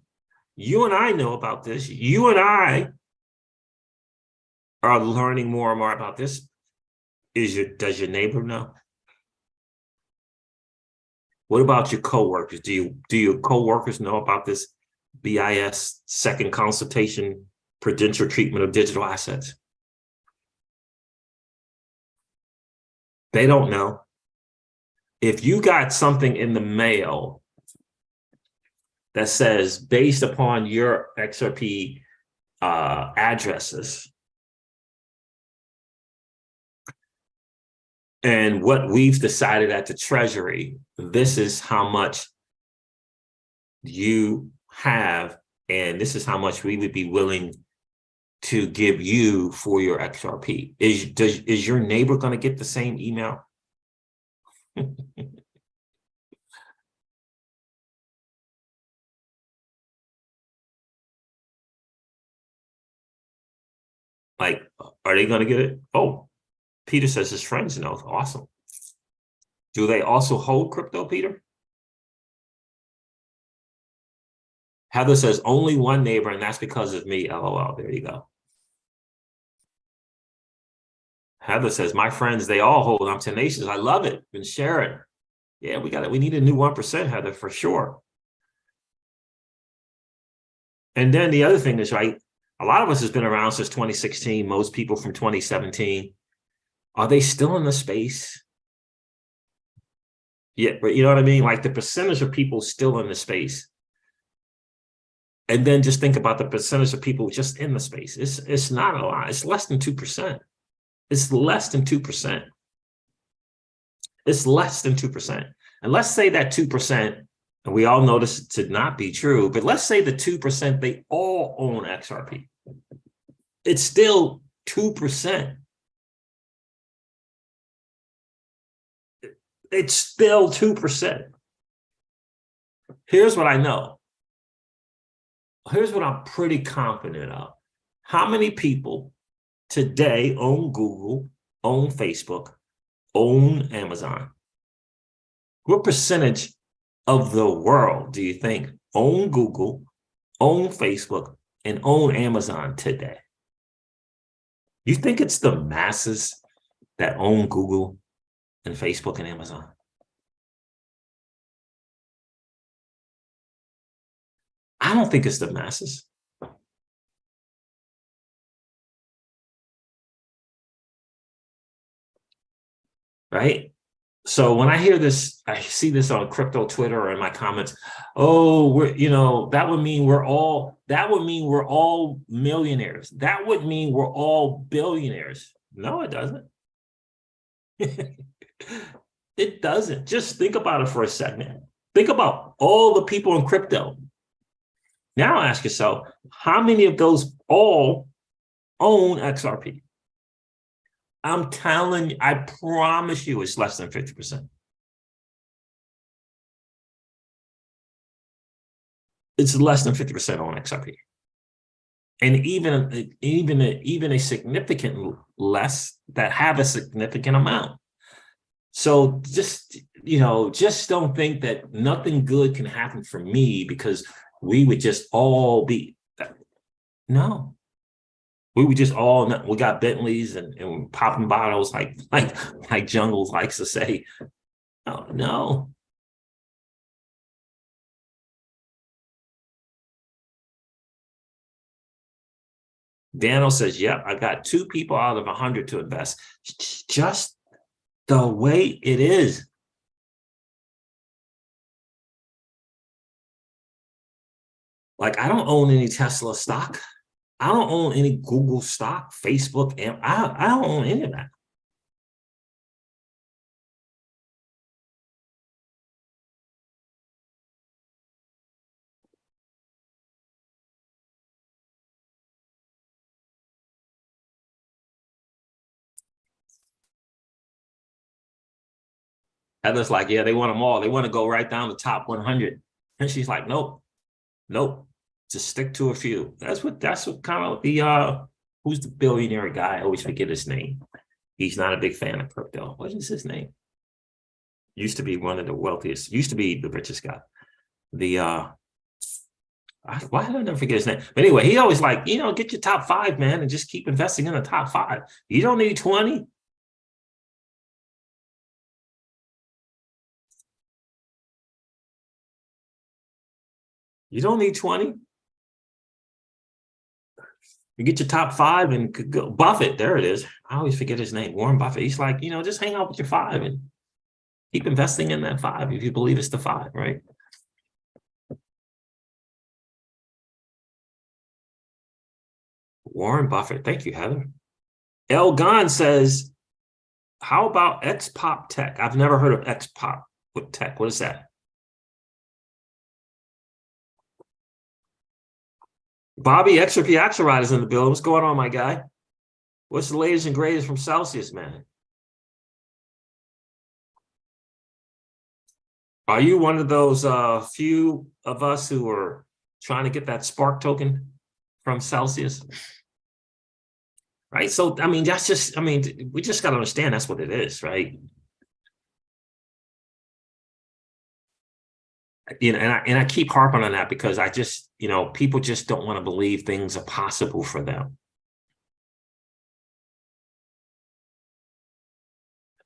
you and I know about this. You and I are learning more and more about this. Does your neighbor know? What about your coworkers? Do your coworkers know about this BIS second consultation prudential treatment of digital assets? They don't know. If you got something in the mail that says, based upon your XRP addresses and what we've decided at the Treasury, this is how much you have, and this is how much we would be willing to give you for your XRP. Is your neighbor going to get the same email? Like, are they going to get it? Oh, Peter says his friends know. Awesome. Do they also hold crypto, Peter? Heather says only one neighbor, and that's because of me. LOL. There you go. Heather says, my friends, they all hold. I'm tenacious. I love it. Been sharing. Yeah, we got it. We need a new 1%, Heather, for sure. And then the other thing is, right, a lot of us has been around since 2016. Most people from 2017. Are they still in the space? Yeah, but you know what I mean? Like the percentage of people still in the space. And then just think about the percentage of people just in the space. It's not a lot. It's less than 2%. It's less than 2%. It's less than 2%. And let's say that 2%, and we all know this to not be true, but let's say the 2%, they all own XRP. It's still 2%. It's still 2%. Here's what I know. Here's what I'm pretty confident of. How many people today own Google, own Facebook, own Amazon? What percentage of the world do you think own Google, own Facebook, and own Amazon today. You think it's the masses that own Google and Facebook and Amazon? I don't think it's the masses. Right? So when I hear this, I see this on crypto Twitter or in my comments. Oh, that would mean we're all millionaires. That would mean we're all billionaires. No, it doesn't. It doesn't. Just think about it for a second. Think about all the people in crypto. Now ask yourself, how many of those all own XRP? I'm telling you, I promise you it's less than 50%. It's less than 50% on XRP. And even a significant less that have a significant amount. So just don't think that nothing good can happen for me because we would just all be, no. We would just all, we got Bentleys and popping bottles like Jungles likes to say. Oh, no. Daniel says, yep, I got 2 people out of 100 to invest. Just the way it is. Like, I don't own any Tesla stock. I don't own any Google stock, Facebook, and I don't own any of that. Heather's like, yeah, they want them all. They want to go right down the top 100. And she's like, nope, just stick to a few. That's what kind of the, who's the billionaire guy? I always forget his name. He's not a big fan of crypto. What is his name? Used to be one of the wealthiest, used to be the richest guy. Why did I never forget his name? But anyway, he always like, get your top 5, man, and just keep investing in the top 5. You don't need 20. You don't need 20. You get your top 5 and could go. Buffett, there it is. I always forget his name. Warren Buffett. He's like, just hang out with your 5 and keep investing in that 5 if you believe it's the 5, right? Warren Buffett. Thank you, Heather. El Gon says, how about XPop Tech? I've never heard of XPop Tech. What is that? Bobby XRP Axelrod is in the building. What's going on, my guy? What's the latest and greatest from Celsius, man? Are you one of those few of us who are trying to get that Spark token from Celsius? Right. So, I mean, we just got to understand that's what it is, right? And I keep harping on that because I just, people just don't want to believe things are possible for them.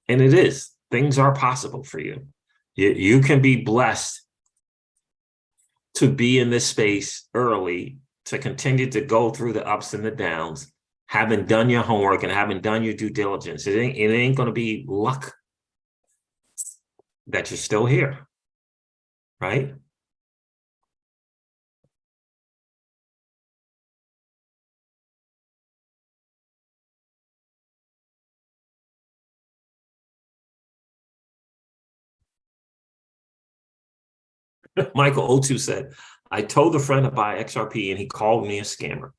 And it is. Things are possible for you. You can be blessed to be in this space early, to continue to go through the ups and the downs, having done your homework and having done your due diligence. It ain't going to be luck that you're still here. Right? Michael O2 said, I told a friend to buy XRP and he called me a scammer.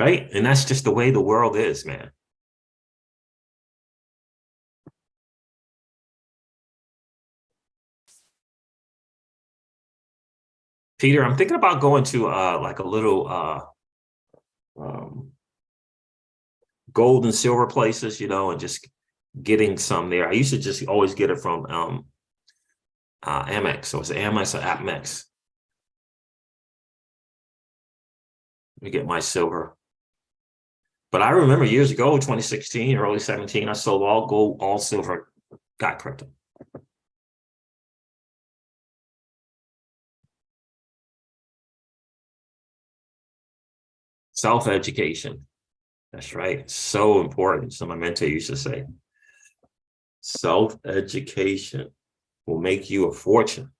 Right? And that's just the way the world is, man. Peter, I'm thinking about going to like a little gold and silver places, and just getting some there. I used to just always get it from Amex. So it's Amex or APMEX. Let me get my silver. But I remember years ago, 2016, early 17, I sold all gold, all silver, got crypto. Self-education. That's right. So important. So my mentor used to say, self-education will make you a fortune.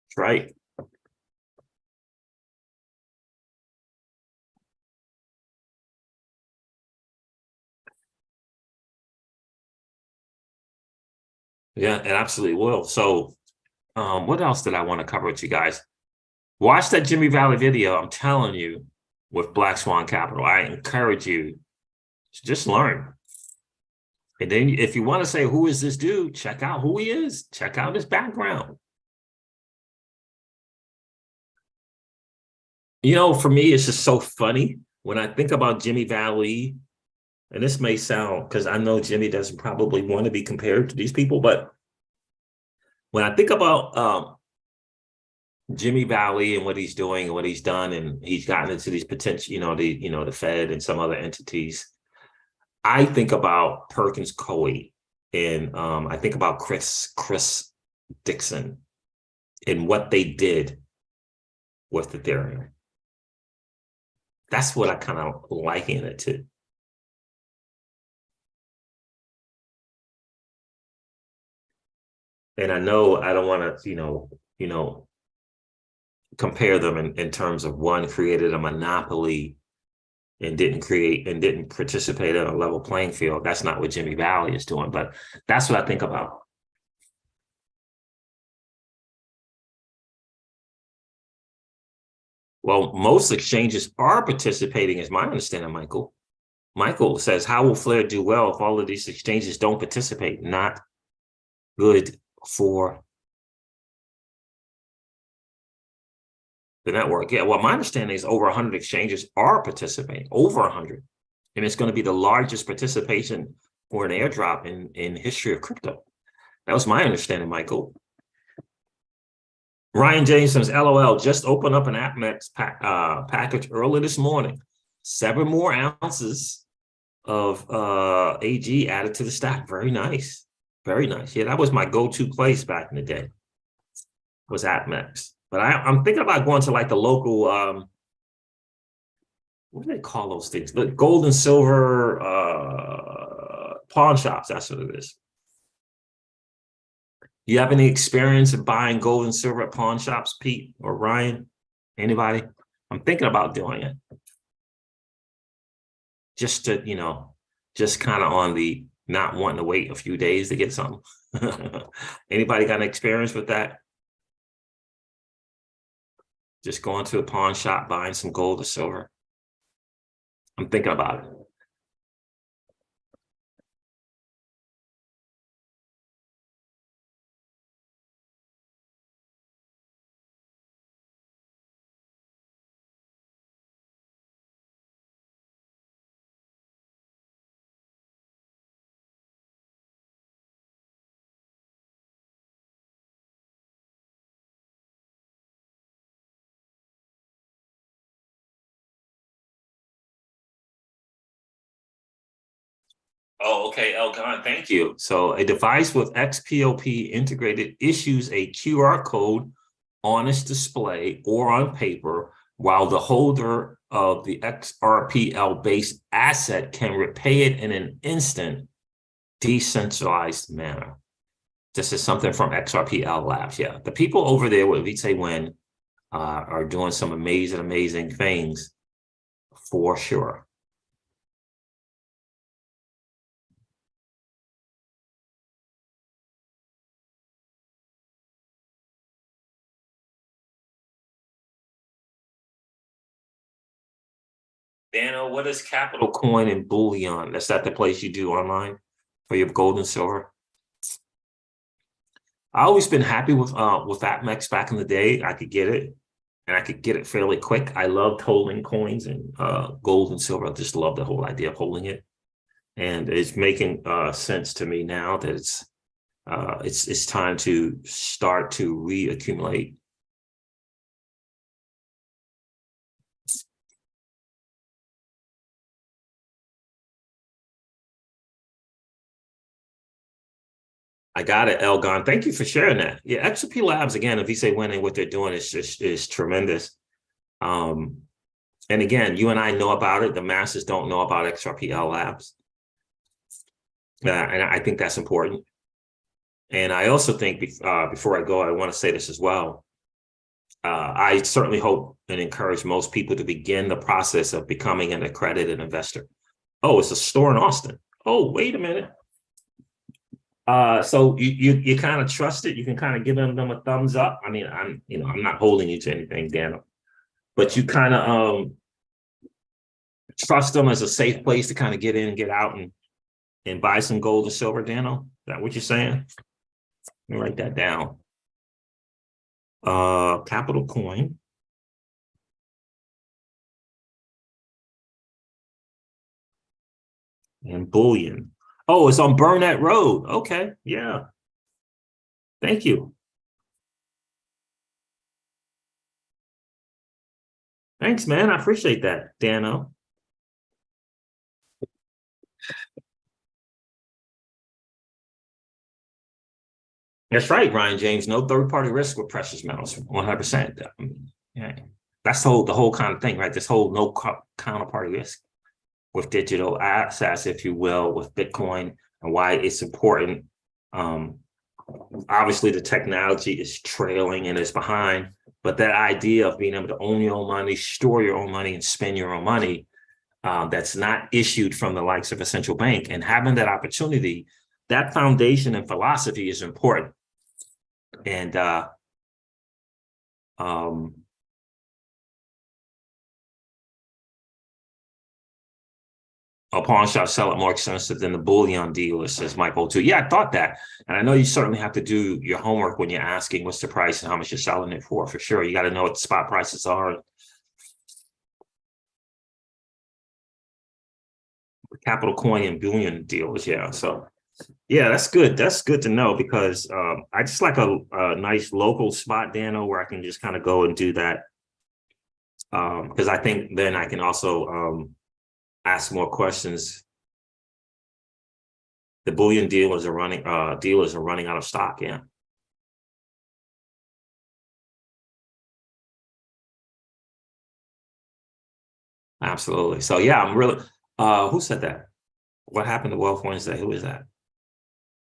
That's right. Yeah, it absolutely will. So what else did I want to cover with you guys? Watch that Jimmy Valley video. I'm telling you, with Black Swan Capital, I encourage you to just learn. And then if you want to say, who is this dude? Check out who he is. Check out his background. You know, for me, it's just so funny when I think about Jimmy Valley, and this may sound, because I know Jimmy doesn't probably want to be compared to these people, but when I think about Jimmy Valley and what he's doing and what he's done, and he's gotten into these potential, the Fed and some other entities, I think about Perkins Coie, and I think about Chris Dixon and what they did with Ethereum. That's what I kind of liken it to. And I know I don't want to, compare them in terms of one created a monopoly and didn't participate on a level playing field. That's not what Jimmy Valley is doing, but that's what I think about. Well, most exchanges are participating, is my understanding, Michael. Michael says, how will Flare do well if all of these exchanges don't participate? Not good for the network. Yeah, well, my understanding is over 100 exchanges are participating, over 100. And it's going to be the largest participation for an airdrop in history of crypto. That was my understanding, Michael. Ryan James says, LOL, just opened up an AppMex package early this morning. 7 more ounces of AG added to the stack. Very nice. Very nice. Yeah, that was my go-to place back in the day, was AppMex. But I'm thinking about going to like the local, what do they call those things? The gold and silver pawn shops. That's what it is. You have any experience in buying gold and silver at pawn shops, Pete or Ryan? Anybody? I'm thinking about doing it. Just to, just kind of on the not wanting to wait a few days to get something. Anybody got an experience with that? Just going to a pawn shop, buying some gold or silver. I'm thinking about it. Oh, okay, Elgon, thank you. So a device with XPOP integrated issues a QR code on its display or on paper, while the holder of the XRPL-based asset can repay it in an instant, decentralized manner. This is something from XRPL Labs. Yeah, the people over there with VTWin are doing some amazing things for sure. Dano, what is Capital Coin and Bullion? That's not the place you do online for your gold and silver. I always been happy with AppMex back in the day. I could get it, and I could get it fairly quick. I loved holding coins and gold and silver. I just love the whole idea of holding it, and it's making sense to me now that it's time to start to reaccumulate. I got it, Elgon. Thank you for sharing that. Yeah, XRP Labs, again, if you say winning, what they're doing is tremendous. And again, you and I know about it. The masses don't know about XRPL Labs. And I think that's important. And I also think before I go, I want to say this as well. I certainly hope and encourage most people to begin the process of becoming an accredited investor. Oh, it's a store in Austin. Oh, wait a minute. So you kind of trust it. You can kind of give them a thumbs up. I mean, I'm not holding you to anything, Daniel, but you kind of trust them as a safe place to kind of get in and get out and buy some gold and silver, Daniel. Is that what you're saying? Let me write that down. Capital Coin. And bullion. Oh, it's on Burnett Road. Okay, yeah. Thank you. Thanks, man. I appreciate that, Dano. That's right, Ryan James. No third-party risk with precious metals, 100%. Yeah, that's the whole kind of thing, right? This whole no counterparty risk with digital assets, if you will, with Bitcoin, and why it's important. Obviously, the technology is trailing and is behind, but that idea of being able to own your own money, store your own money, and spend your own money that's not issued from the likes of a central bank, and having that opportunity, that foundation and philosophy is important. And a pawn shop sell it more expensive than the bullion dealer, says Michael too. Yeah, I thought that. And I know you certainly have to do your homework when you're asking what's the price and how much you're selling it for sure. You got to know what the spot prices are. Capital coin and bullion deals, yeah. So yeah, that's good. That's good to know, because I just like a nice local spot, Dano, where I can just kind of go and do that. Because I think then I can also ask more questions. The bullion dealers are running out of stock. Yeah. Absolutely. So yeah, I'm really, who said that? What happened to Wealth Wednesday? Who is that?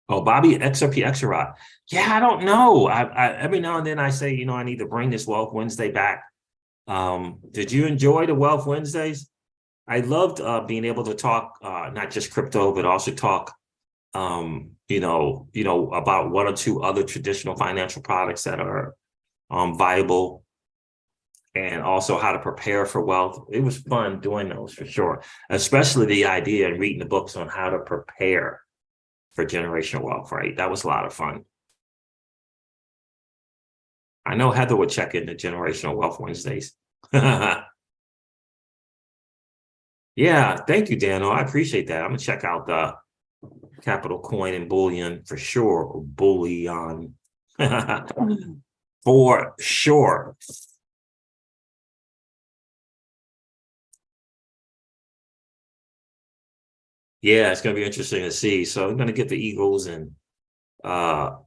Oh, Bobby XRP Extra. Yeah, I don't know. I every now and then I say, I need to bring this Wealth Wednesday back. Did you enjoy the Wealth Wednesdays? I loved being able to talk not just crypto, but also talk, about one or two other traditional financial products that are viable, and also how to prepare for wealth. It was fun doing those for sure, especially the idea and reading the books on how to prepare for generational wealth, right? That was a lot of fun. I know Heather would check in the Generational Wealth Wednesdays. Yeah, thank you, Dano. I appreciate that. I'm gonna check out the Capital Coin and Bullion for sure. Bullion. For sure. Yeah, it's gonna be interesting to see. So I'm gonna get the Eagles, and yeah,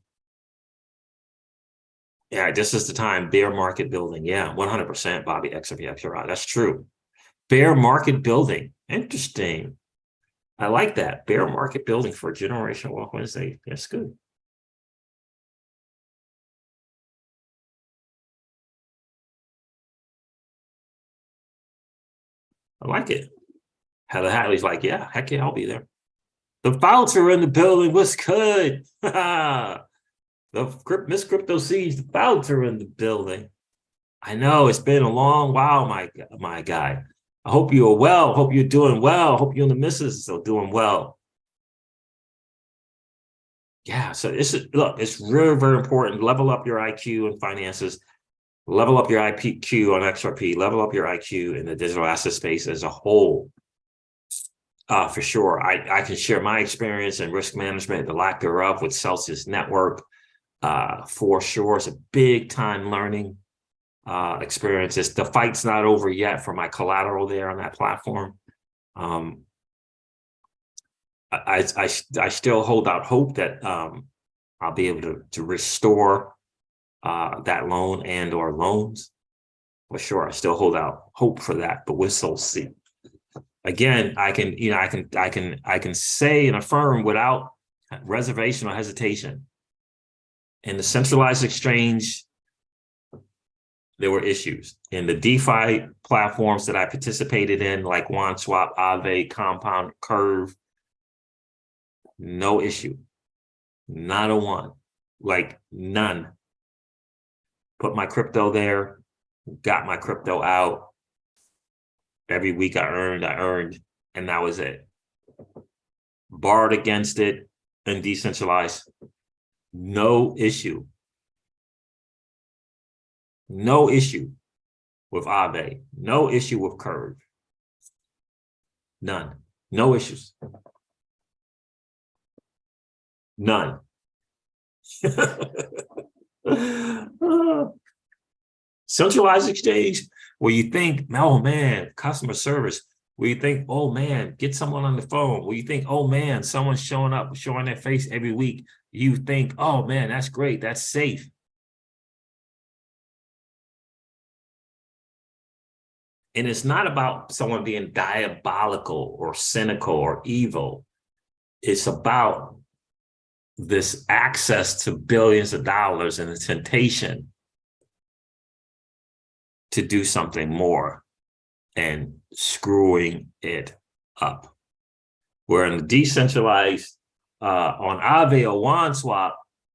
this is the time. Bear market building. Yeah, 100%, Bobby XRP. That's true. Bear market building. Interesting. I like that. Bear market building for Generational Wealth Wednesday. That's good. I like it. Heather Hatley's like, yeah, heck yeah, I'll be there. The Founder in the building. What's good? Miss Crypto Siege, the Founder in the building. I know it's been a long while, my guy. I hope you are well. Hope you're doing well. Hope you and the missus are doing well. Yeah, so it's really very important. Level up your IQ in finances. Level up your IQ on XRP. Level up your IQ in the digital asset space as a whole. For sure. I can share my experience in risk management, the lack thereof, with Celsius Network. For sure, it's a big time learning experiences. The fight's not over yet for my collateral there on that platform. I still hold out hope that I'll be able to restore that loan and or loans. For sure, I still hold out hope for that, but we'll still see. Again, I can say and affirm without reservation or hesitation. In the centralized exchange, there were issues. In the DeFi platforms that I participated in, like OneSwap, Aave, Compound, Curve, no issue. Not a one. Like none. Put my crypto there, got my crypto out. Every week I earned, and that was it. Borrowed against it and decentralized. No issue. No issue with Aave. No issue with Curve. None. No issues. None. Centralized exchange, where you think, oh man, customer service, where you think, oh man, get someone on the phone, where you think, oh man, someone's showing up, showing their face every week. You think, oh man, that's great, that's safe. And it's not about someone being diabolical or cynical or evil. It's about this access to billions of dollars and the temptation to do something more and screwing it up. Where in the decentralized, on Aave or OneSwap,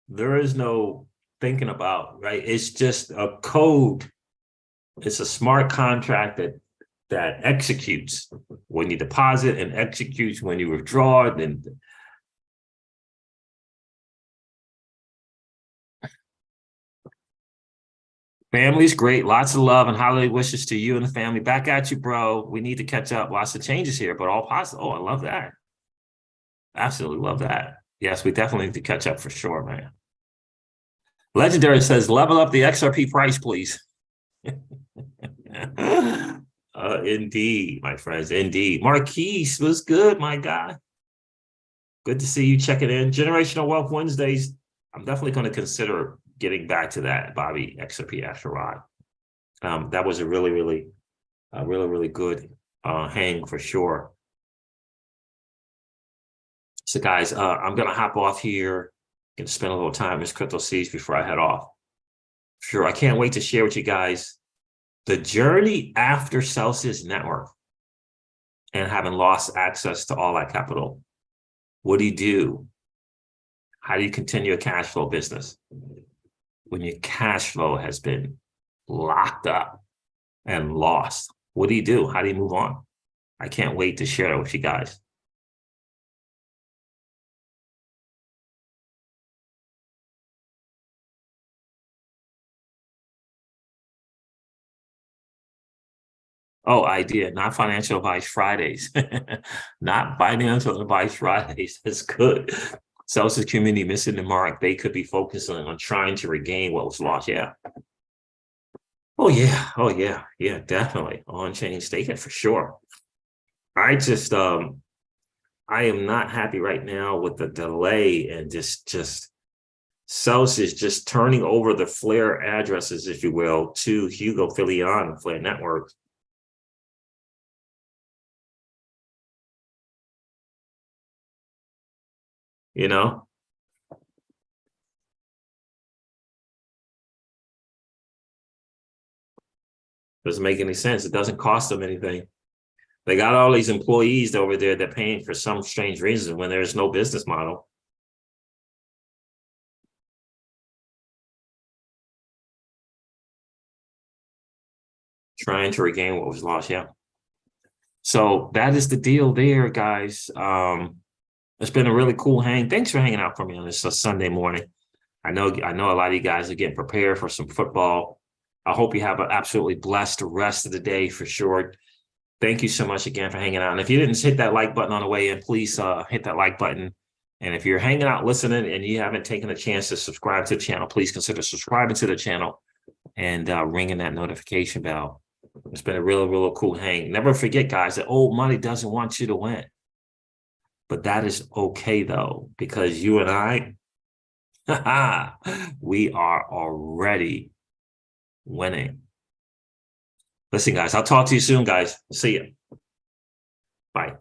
there is no thinking about, right? It's just a code. It's a smart contract that executes when you deposit and executes when you withdraw. And family's great. Lots of love and holiday wishes to you and the family. Back at you, bro. We need to catch up. Lots of changes here, but all positive. Oh, I love that. Absolutely love that. Yes, we definitely need to catch up for sure, man. Legendary says, level up the XRP price, please. Indeed, my friends, indeed. Marquise was good, my guy. Good to see you checking in. Generational Wealth Wednesdays. I'm definitely going to consider getting back to that, Bobby XRP Asherrod. That was a really good hang for sure. So guys, I'm going to hop off here and spend a little time with Crypto Seeds before I head off. Sure, I can't wait to share with you guys the journey after Celsius Network and having lost access to all that capital. What do you do? How do you continue a cash flow business when your cash flow has been locked up and lost? What do you do? How do you move on? I can't wait to share that with you guys. Oh, idea, not financial advice Fridays. Not financial advice Fridays. That's good. Celsius community missing the mark. They could be focusing on trying to regain what was lost. Yeah. Oh, yeah. Oh, yeah. Yeah, definitely. On-chain staking for sure. I just, I am not happy right now with the delay and just Celsius just turning over the Flare addresses, if you will, to Hugo Filion and Flare Network. You know, doesn't make any sense. It doesn't cost them anything. They got all these employees over there that paying for some strange reason when there's no business model. Trying to regain what was lost. Yeah. So that is the deal there, guys. It's been a really cool hang. Thanks for hanging out for me on this Sunday morning. I know a lot of you guys are getting prepared for some football. I hope you have an absolutely blessed rest of the day for sure. Thank you so much again for hanging out. And if you didn't hit that like button on the way in, please hit that like button. And if you're hanging out, listening, and you haven't taken a chance to subscribe to the channel, please consider subscribing to the channel and ringing that notification bell. It's been a real cool hang. Never forget, guys, that old money doesn't want you to win. But that is okay, though, because you and I, We are already winning. Listen, guys, I'll talk to you soon, guys. See you. Bye.